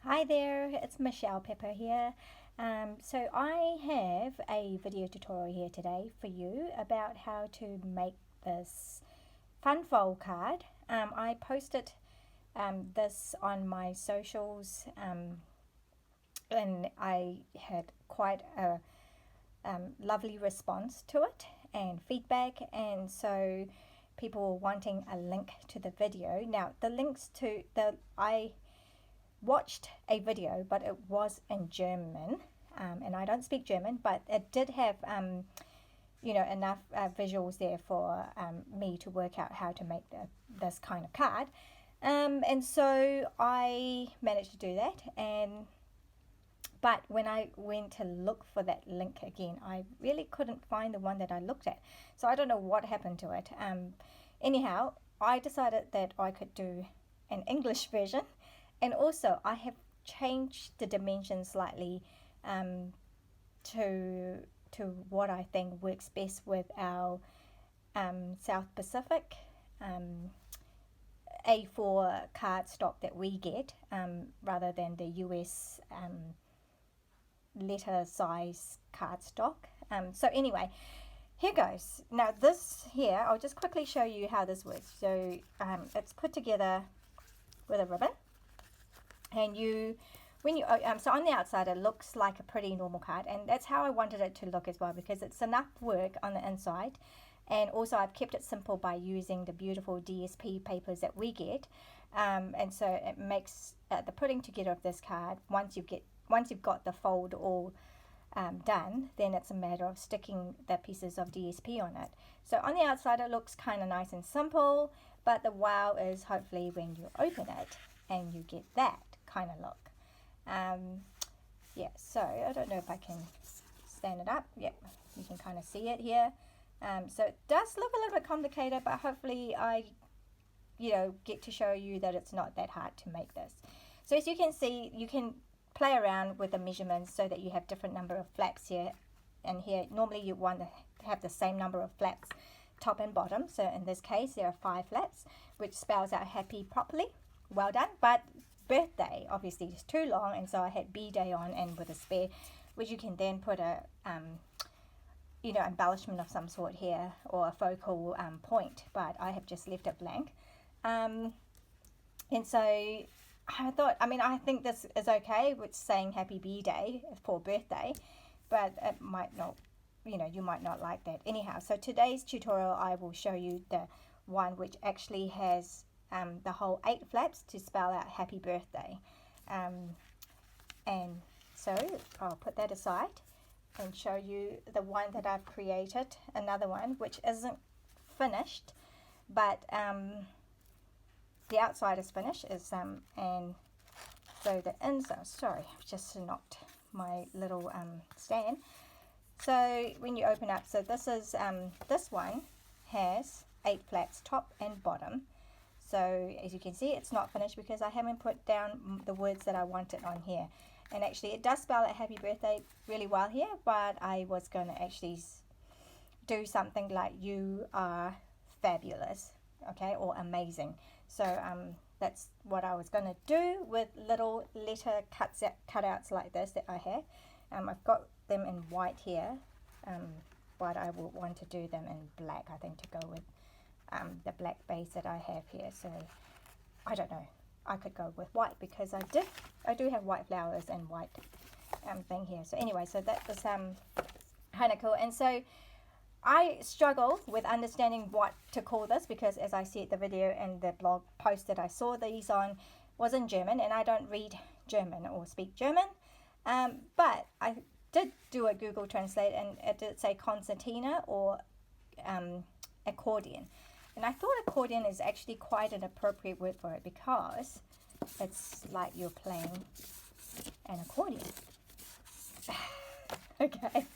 Hi there, it's Michelle Pepper here. So I have a video tutorial here today for you about how to make this fun fold card. I posted this on my socials and I had quite a lovely response to it and feedback, and so people were wanting a link to the video. Now the links to I watched a video, but it was in German, and I don't speak German, but it did have enough visuals there for me to work out how to make this kind of card, and so I managed to do that. But when I went to look for that link again, I really couldn't find the one that I looked at, so I don't know what happened to it. Anyhow, I decided that I could do an English version. And also, I have changed the dimensions slightly to what I think works best with our South Pacific A4 cardstock that we get, rather than the US letter size cardstock. So anyway, here goes. Now this here, I'll just quickly show you how this works. So it's put together with a ribbon. And so on the outside it looks like a pretty normal card, and that's how I wanted it to look as well, because it's enough work on the inside, and also I've kept it simple by using the beautiful DSP papers that we get, and so it makes the putting together of this card, once you've got the fold all done, then it's a matter of sticking the pieces of DSP on it. So on the outside it looks kind of nice and simple, but the wow is hopefully when you open it and you get that kind of look. So I don't know if I can stand it up. Yep, you can kind of see it here. So it does look a little bit complicated, but hopefully I get to show you that it's not that hard to make this. So as you can see, you can play around with the measurements so that you have different number of flaps here and here. Normally you want to have the same number of flaps top and bottom, so in this case there are 5 flaps, which spells out happy properly. Well done. But birthday obviously is too long, and so I had B-day on and with a spare, which you can then put a embellishment of some sort here, or a focal point, but I have just left it blank. And so I thought, I think this is okay with saying happy B-day for birthday, but it might not, you might not like that. Anyhow, so today's tutorial I will show you the one which actually has the whole 8 flaps to spell out happy birthday, and so I'll put that aside and show you the one that I've created, another one which isn't finished, but the outside is finished, and so the inside, sorry, I've just knocked my little stand. So when you open up, so this is this one has 8 flaps top and bottom. So as you can see, it's not finished because I haven't put down the words that I wanted on here. And actually it does spell out happy birthday really well here, but I was going to actually do something like you are fabulous, okay, or amazing. So that's what I was going to do with little letter cutouts like this that I have. I've got them in white here, but I will want to do them in black, I think, to go with the black base that I have here. So I don't know, I could go with white because I do have white flowers and white thing here. So anyway, so that was kind of cool. And so I struggle with understanding what to call this, because as I said, the video and the blog post that I saw these on was in German, and I don't read German or speak German, but I did do a Google Translate, and it did say concertina or accordion. And I thought accordion is actually quite an appropriate word for it, because it's like you're playing an accordion. Okay,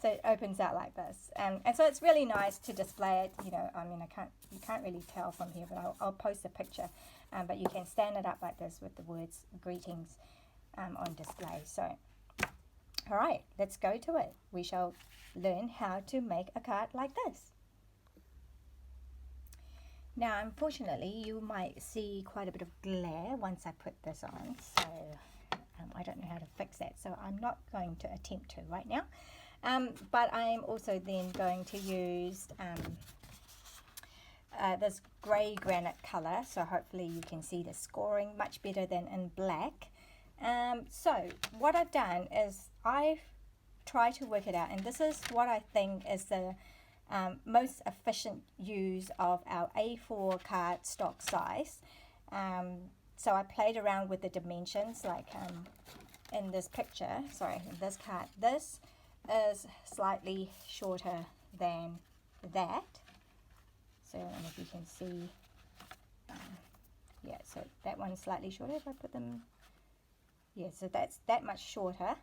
so it opens out like this, and so it's really nice to display it. You can't really tell from here, but I'll post a picture. But you can stand it up like this with the words greetings on display. So, all right, let's go to it. We shall learn how to make a card like this. Now, unfortunately, you might see quite a bit of glare once I put this on, so I don't know how to fix that, so I'm not going to attempt to right now. But I'm also then going to use this grey granite colour, so hopefully you can see the scoring much better than in black. So what I've done is I've tried to work it out, and this is what I think is the most efficient use of our A4 cardstock size. So I played around with the dimensions, like in this picture, sorry, in this card. This is slightly shorter than that. So I don't know if you can see, yeah, so that one's slightly shorter if I put them, yeah, so that's that much shorter,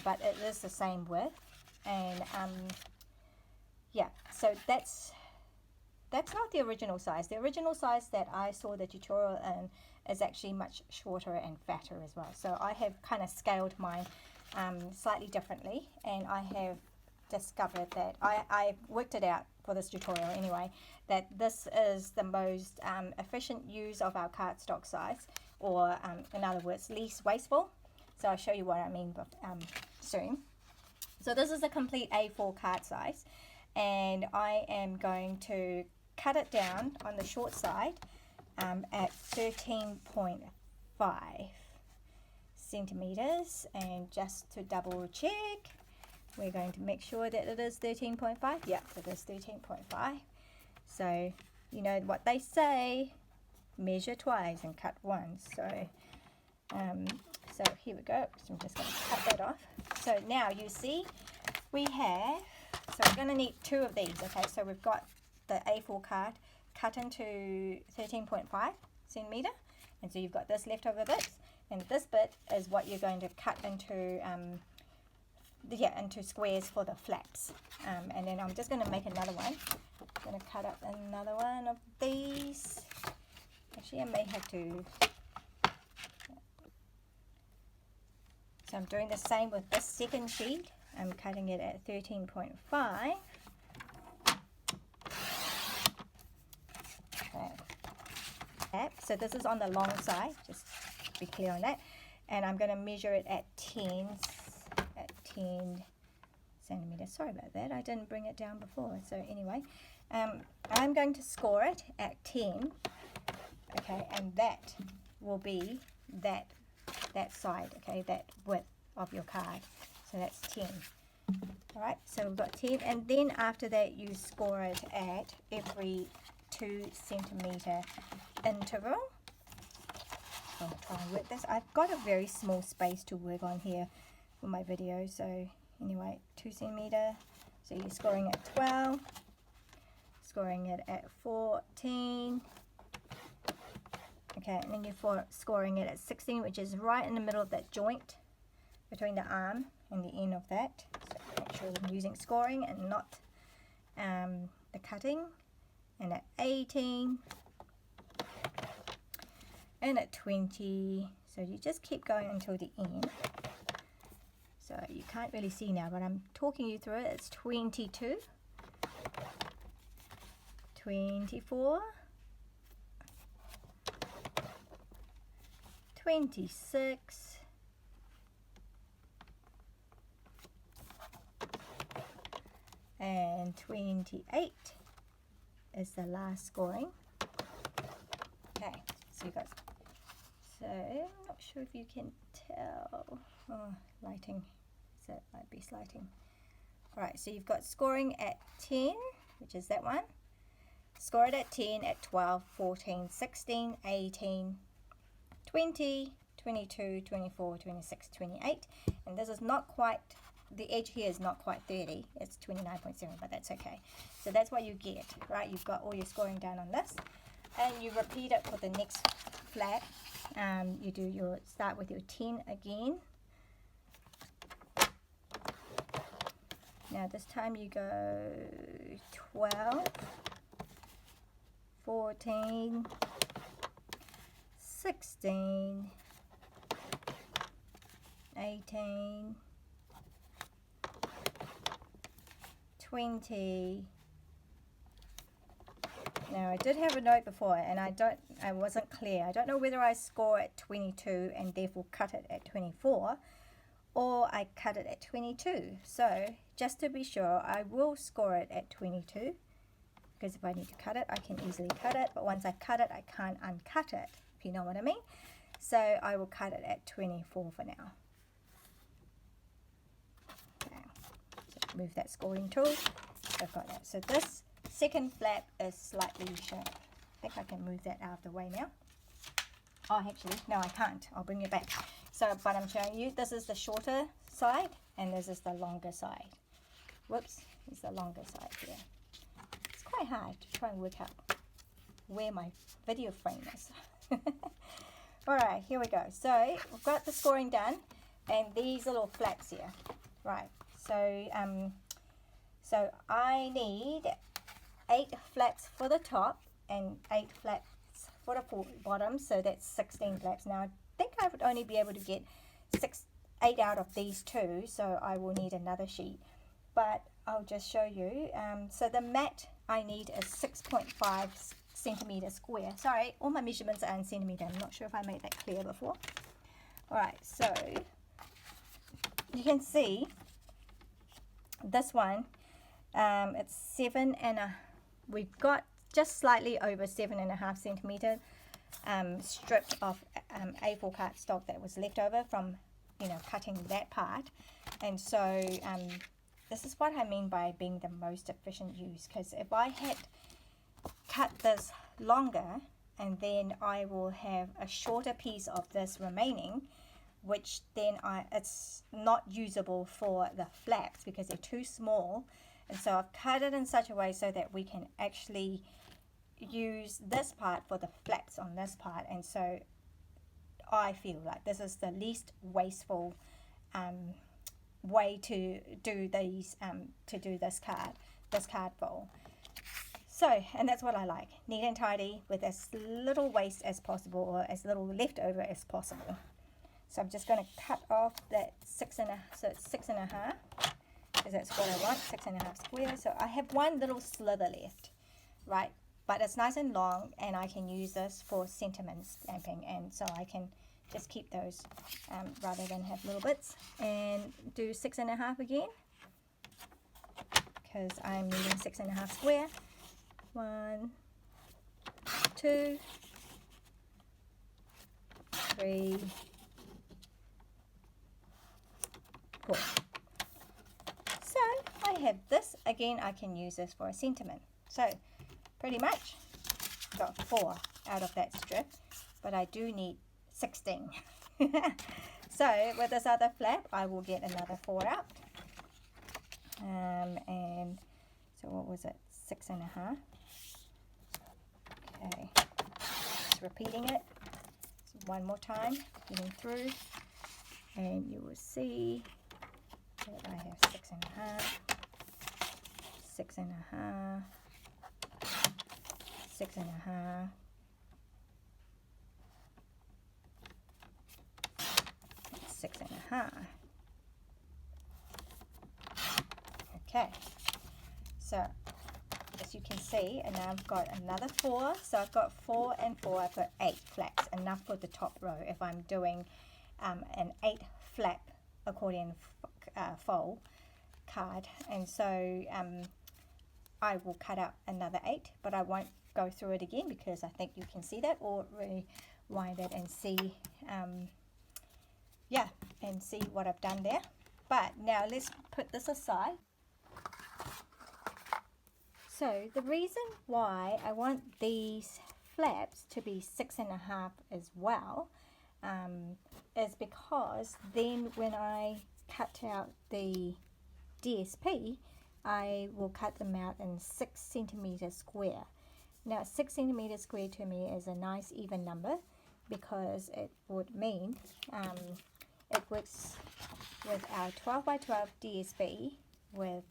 but it is the same width, and yeah, so that's not the original size. The original size that I saw the tutorial in is actually much shorter and fatter as well. So I have kind of scaled mine slightly differently, and I have discovered that I worked it out for this tutorial anyway, that this is the most efficient use of our cardstock size, or in other words, least wasteful. So I'll show you what I mean soon. So this is a complete A4 card size, and I am going to cut it down on the short side at 13.5 centimeters, and just to double check, we're going to make sure that it is 13.5. Yep, it is 13.5. So you know what they say, measure twice and cut once. So so here we go. So I'm just going to cut that off. So now you see we have, so we're going to need 2 of these. Okay, so we've got the A4 card cut into 13.5 centimeter, and so you've got this leftover bit, and this bit is what you're going to cut into into squares for the flaps. And then I'm just going to make another one. I'm going to cut up another one of these. Actually, I may have to. So I'm doing the same with this second sheet. I'm cutting it at 13.5. Okay. So this is on the long side, just to be clear on that. And I'm going to measure it at 10 centimeters. Sorry about that, I didn't bring it down before. So anyway, I'm going to score it at 10. Okay, and that will be that side, okay, that width of your card. So that's 10. All right, so we've got 10, and then after that you score it at every 2 centimeter interval. I'm going to try and work this. I've got a very small space to work on here for my video, so anyway, 2 centimeter. So you're scoring at 12, scoring it at 14. Okay, and then you're scoring it at 16, which is right in the middle of that joint between the arm and the end of that. So make sure I'm using scoring and not the cutting. And at 18, and at 20. So you just keep going until the end. So you can't really see now, but I'm talking you through it. It's 22, 24, 26, and 28 is the last scoring. Okay, so you got, so I'm not sure if you can tell. Oh, lighting, so it might be lighting. Alright, so you've got scoring at 10, which is that one. Score it at 10, at 12, 14, 16, 18, 20, 22, 24, 26, 28. And this is not quite, the edge here is not quite 30. It's 29.7, but that's okay. So that's what you get, right? You've got all your scoring down on this. And you repeat it for the next flap. You do your, start with your 10 again. Now this time you go 12, 14, 16, 18, 20, Now I did have a note before and I wasn't clear. I don't know whether I score at 22 and therefore cut it at 24 or I cut it at 22. So just to be sure, I will score it at 22 because if I need to cut it, I can easily cut it. But once I cut it, I can't uncut it, if you know what I mean. So I will cut it at 24 for now. Okay. So move that scoring tool. So I've got that. So this second flap is slightly short. I think I can move that out of the way now. Oh, actually, no, I can't. I'll bring it back. So, but I'm showing you, this is the shorter side, and this is the longer side. Whoops, it's the longer side here. It's quite hard to try and work out where my video frame is. Alright, here we go. So, we've got the scoring done, and these little flaps here. Right, so, so I need 8 flaps for the top and 8 flaps for the bottom, so that's 16 flaps. Now I think I would only be able to get 8 out of these two, so I will need another sheet, but I'll just show you. So the mat I need is 6.5 centimeter square. Sorry, all my measurements are in centimeter. I'm not sure if I made that clear before. Alright, so you can see this one, it's 7 and a, we've got just slightly over 7.5 centimeter strip of A4 cardstock that was left over from, you know, cutting that part. And so this is what I mean by being the most efficient use, because if I had cut this longer and then I will have a shorter piece of this remaining, which then it's not usable for the flaps because they're too small. And so I've cut it in such a way so that we can actually use this part for the flaps on this part. And so I feel like this is the least wasteful way to do these, this card fold. So, and that's what I like, neat and tidy with as little waste as possible, or as little leftover as possible. So I'm just going to cut off that 6.5, so it's 6.5, because that's what I want, 6.5 squares. So I have one little slither left, right? But it's nice and long, and I can use this for sentiment stamping, and so I can just keep those rather than have little bits. And do 6.5 again, because I'm needing 6.5 square. 1, 2, 3, 4. So I have this again. I can use this for a sentiment. So pretty much got 4 out of that strip, but I do need 16. So with this other flap, I will get another 4 out. And so what was it? 6.5. Okay, just repeating it one more time, getting through, and you will see that I have 6.5, 6.5, 6.5, 6.5. Okay, so as you can see, and now I've got another 4, so I've got 4 and 4, I've got 8 flaps, enough for the top row if I'm doing an 8 flap accordion fold card. And so I will cut out another 8, but I won't go through it again because I think you can see that, or rewind it and see yeah, and see what I've done there. But now let's put this aside. So the reason why I want these flaps to be 6.5 as well is because then when I cut out the DSP, I will cut them out in 6 centimeter square. Now 6 centimeter square to me is a nice even number, because it would mean it works with our 12 by 12 DSP with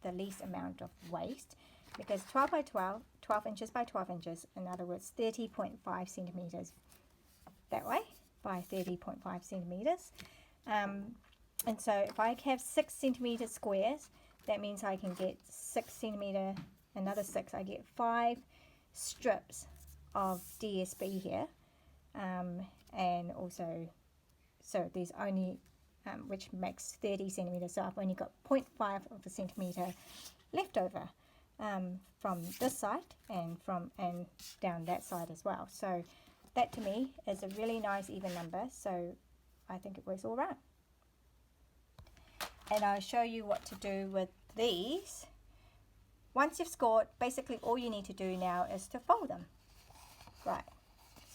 the least amount of waste, because 12 by 12, 12 inches by 12 inches, in other words 30.5 centimeters that way by 30.5 centimeters. And so if I have 6 centimeter squares, that means I can get 6 centimeter, another 6, I get 5 strips of DSB here, and also, so there's only, which makes 30 centimeters, so I've only got 0.5 of a centimeter left over from this side and down that side as well. So that to me is a really nice even number, so I think it works all right. And I'll show you what to do with these. Once you've scored, basically all you need to do now is to fold them. Right,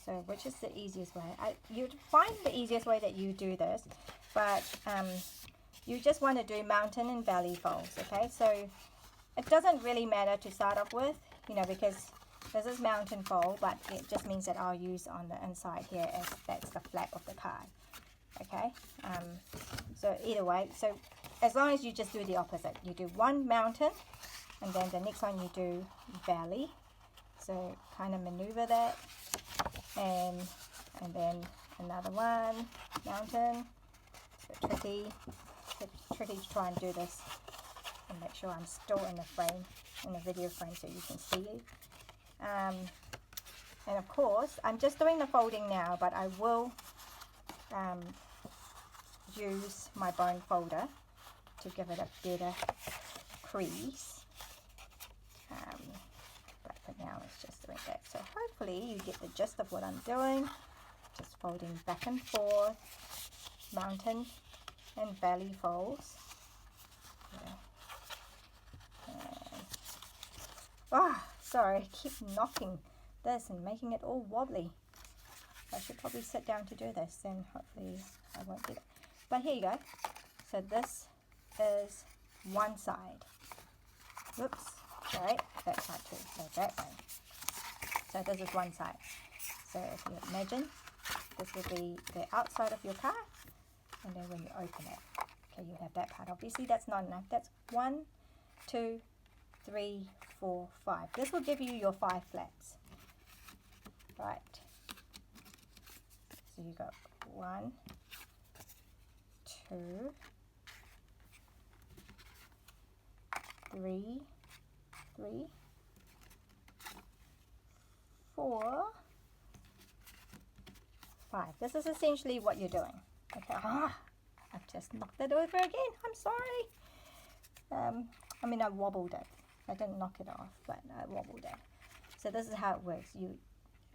so which is the easiest way? You'd find the easiest way that you do this, but you just want to do mountain and valley folds, okay? So it doesn't really matter to start off with, you know, because this is mountain fold, but it just means that I'll use on the inside here as that's the flap of the card, okay? So either way, so as long as you just do the opposite, you do one mountain, and then the next one you do valley. So kind of maneuver that, and then another one, mountain. It's a bit tricky. It's tricky to try and do this and make sure I'm still in the frame, in the video frame, so you can see it. And of course, I'm just doing the folding now, but I will use my bone folder to give it a better crease. But for now, it's just doing that. So hopefully you get the gist of what I'm doing. Just folding back and forth, mountain and valley folds. Oh, sorry, I keep knocking this and making it all wobbly. I should probably sit down to do this, then hopefully I won't get it. But here you go. So this is one side. Whoops, sorry, that side too, so that way. So this is one side. So if you imagine, this will be the outside of your card, and then when you open it, okay, you have that part. Obviously that's not enough. That's 1, 2, 3, 4, 5. This will give you your 5 flaps. Right. So you got 1, 2, 3, 4, 5. This is essentially what you're doing. Okay. I've just knocked it over again. I'm sorry. I mean, I wobbled it. I didn't knock it off, but I wobbled it. So this is how it works.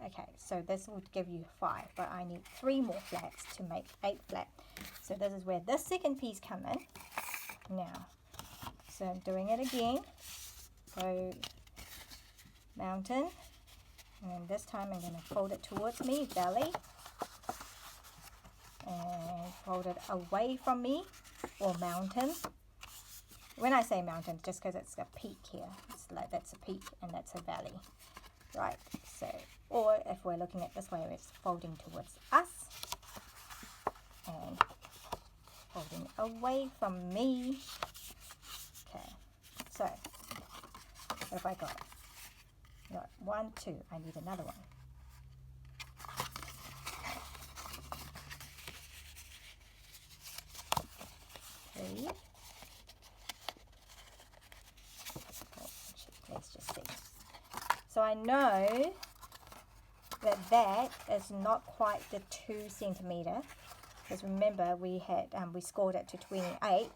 Okay, so this would give you 5, but I need 3 more flaps to make 8 flaps. So this is where this second piece comes in. Now, so I'm doing it again. So mountain, and this time I'm going to fold it towards me, valley, and fold it away from me, or mountain. When I say mountain, just because it's a peak here, it's like that's a peak and that's a valley, right? So, or if we're looking at this way, it's folding towards us and folding away from me. Okay, so what have I got? Got 1, 2. I need another one. 3. Let's just see. So I know that that is not quite the 2 centimeter, because remember we had we scored it to 28,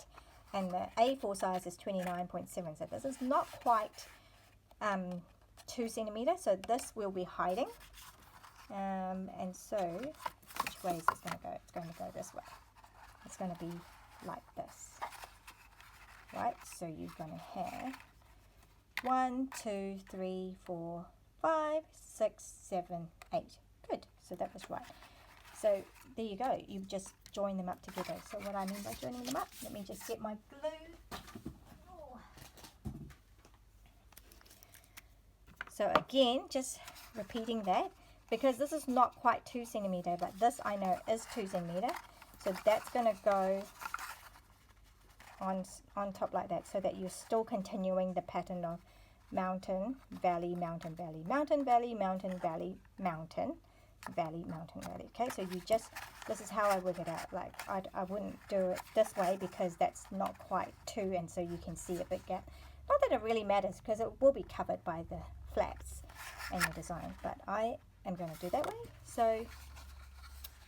and the A4 size is 29.7. So this is not quite 2 centimeters, so this will be hiding. And so, which way is this going to go? It's going to go this way. It's going to be like this, right? So you're going to have 1, 2, 3, 4, 5, 6, 7, 8. Good. So that was right. So there you go. You just join them up together. So what I mean by joining them up, let me just get my glue. So again, just repeating that, because this is not quite 2 centimeter, but this I know is 2 centimeter. So that's going to go on top like that, so that you're still continuing the pattern of mountain, valley, mountain, valley, mountain, valley, mountain, valley, mountain, valley, mountain, valley. Okay, so you just, this is how I work it out. Like I wouldn't do it this way because that's not quite 2, and so you can see a big gap. Not that it really matters, because it will be covered by the flaps. and your design, but I am going to do that way. So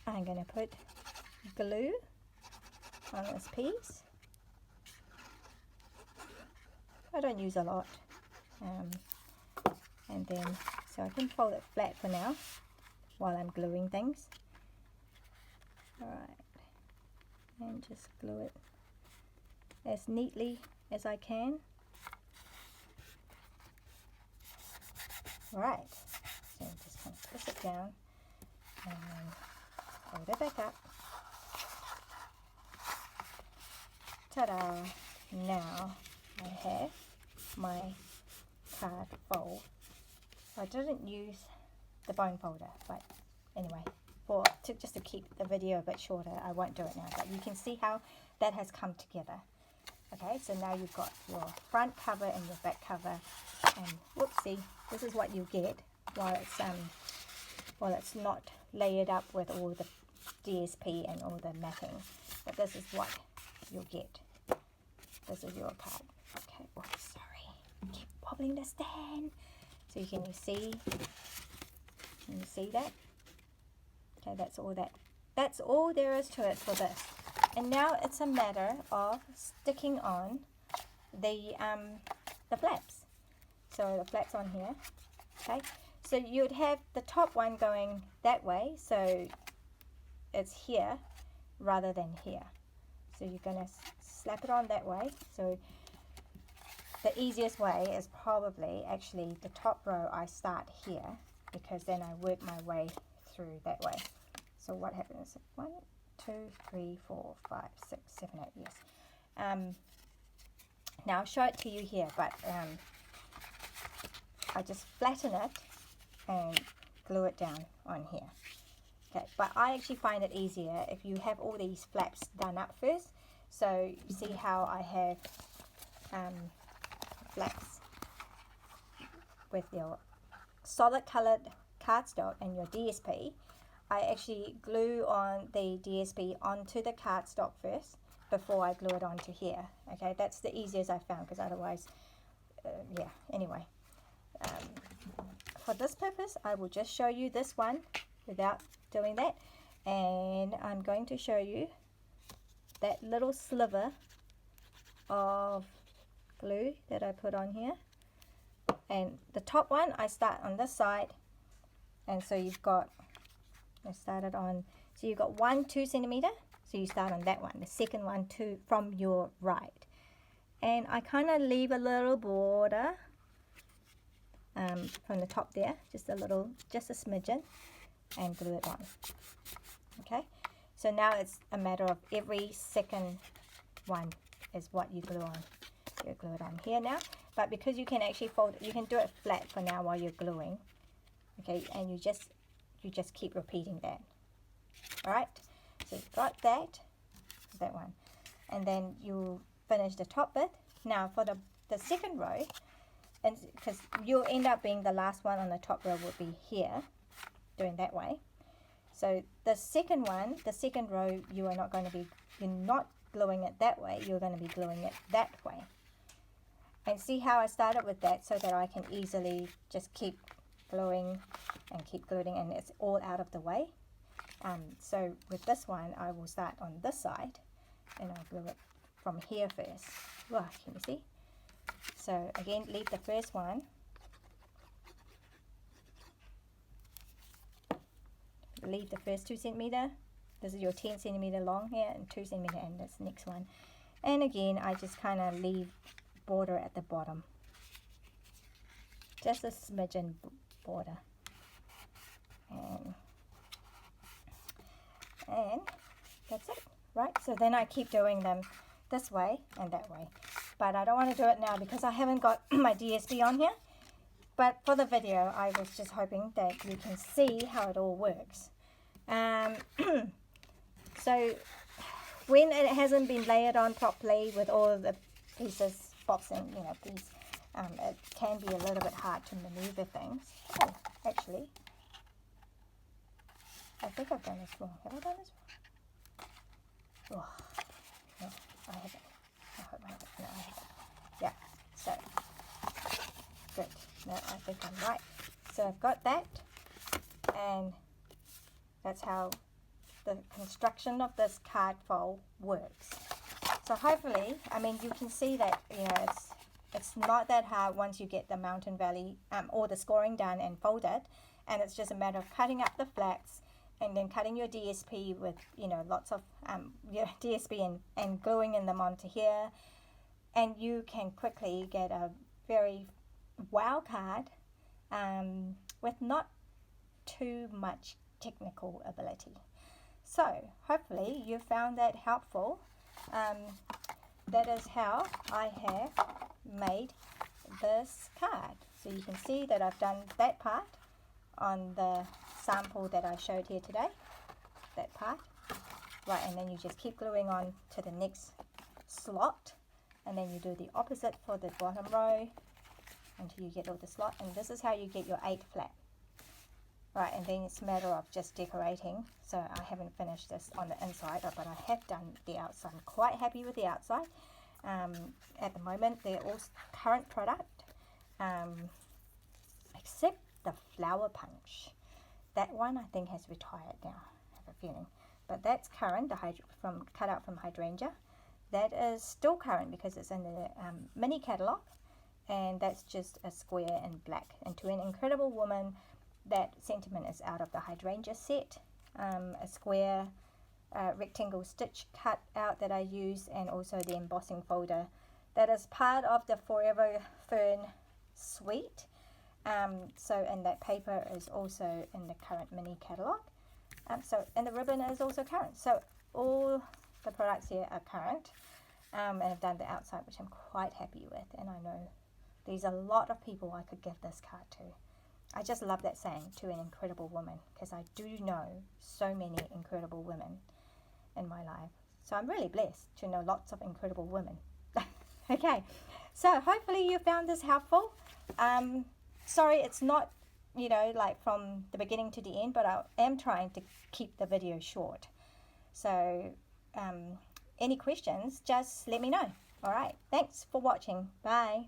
I'm going to put glue on this piece. I don't use a lot, and then so I can fold it flat for now while I'm gluing things. Alright, and just glue it as neatly as I can. Right, so I'm just going to push it down and fold it back up. Ta-da! Now I have my card fold. I didn't use the bone folder, but anyway, just to keep the video a bit shorter, I won't do it now, but you can see how that has come together. Okay, so now you've got your front cover and your back cover, and whoopsie, this is what you get while it's not layered up with all the DSP and all the matting, but this is what you'll get. This is your card. Okay, oh, sorry, keep wobbling the stand. So can you see that? Okay, that's all there is to it for this. And now it's a matter of sticking on the flaps. So the flaps on here. Okay, so you'd have the top one going that way, so it's here rather than here. So you're going to slap it on that way. So the easiest way is probably actually the top row I start here, because then I work my way through that way. So what happens? 1, 2, 3, 4, 5, 6, 7, 8, yes. Now I'll show it to you here, but I just flatten it and glue it down on here. Okay, but I actually find it easier if you have all these flaps done up first. So you see how I have flaps with your solid colored cardstock and your DSP. I actually glue on the DSP onto the cardstock first before I glue it onto here. Okay, that's the easiest I found, because otherwise, yeah, anyway. For this purpose, I will just show you this one without doing that, and I'm going to show you that little sliver of glue that I put on here. And the top one I start on this side, and so you've got, I started on, so you've got 1 2 centimeter, so you start on that one, the second one from your right, and I kind of leave a little border from the top there, just a smidgen, and glue it on. Okay, so now it's a matter of every second one is what you glue on. You glue it on here now, but because you can actually fold it, you can do it flat for now while you're gluing. Okay, and you just keep repeating that. All right, so you've got that one, and then you finish the top bit. Now for the second row, and because you'll end up being the last one on the top row will be here, doing that way. So the second row, you're not gluing it that way, you're going to be gluing it that way. And see how I started with that, so that I can easily just keep gluing and keep gluing, and it's all out of the way. So with this one, I will start on this side, and I'll glue it from here first. Wow, can you see? So again, leave the first one. Leave the first 2 centimeter. This is your 10 centimeter long here, and 2 centimeter, and this next one. And again, I just kind of leave border at the bottom, just a smidgen border, and that's it, right? So then I keep doing them this way and that way, but I don't want to do it now because I haven't got my DSP on here. But for the video, I was just hoping that you can see how it all works. So when it hasn't been layered on properly with all of the pieces, pops and these, it can be a little bit hard to maneuver things. Oh, actually, I think I've done this wrong. Have I done this wrong? Oh, no, I haven't. I hope I haven't. No, I haven't. Yeah, so good. No, I think I'm right. So I've got that, and that's how the construction of this card fold works. So hopefully, I mean, you can see that, you know, it's not that hard once you get the Mountain Valley or the scoring done and folded, and it's just a matter of cutting up the flats and then cutting your DSP with, you know, lots of your DSP and gluing in them onto here, and you can quickly get a very wow card with not too much technical ability. So hopefully you found that helpful. That is how I have made this card. So you can see that I've done that part on the sample that I showed here today, that part. Right, and then you just keep gluing on to the next slot, and then you do the opposite for the bottom row until you get all the slot, and this is how you get your 8 flat. Right, and then it's a matter of just decorating. So I haven't finished this on the inside, but I have done the outside. I'm quite happy with the outside. At the moment, they're all current product, except the flower punch. That one I think has retired now, I have a feeling. But that's current, cut out from hydrangea. That is still current because it's in the mini catalogue, and that's just a square in black. And to an Incredible Woman, that sentiment is out of the hydrangea set, a square rectangle stitch cut out that I use, and also the embossing folder that is part of the Forever Fern suite. And that paper is also in the current mini catalogue. And the ribbon is also current. So all the products here are current, and I've done the outside, which I'm quite happy with. And I know there's a lot of people I could give this card to. I just love that saying, to an incredible woman, because I do know so many incredible women in my life. So I'm really blessed to know lots of incredible women. Okay, so hopefully you found this helpful. Sorry, it's not, you know, like from the beginning to the end, but I am trying to keep the video short. So any questions, just let me know. All right, thanks for watching. Bye.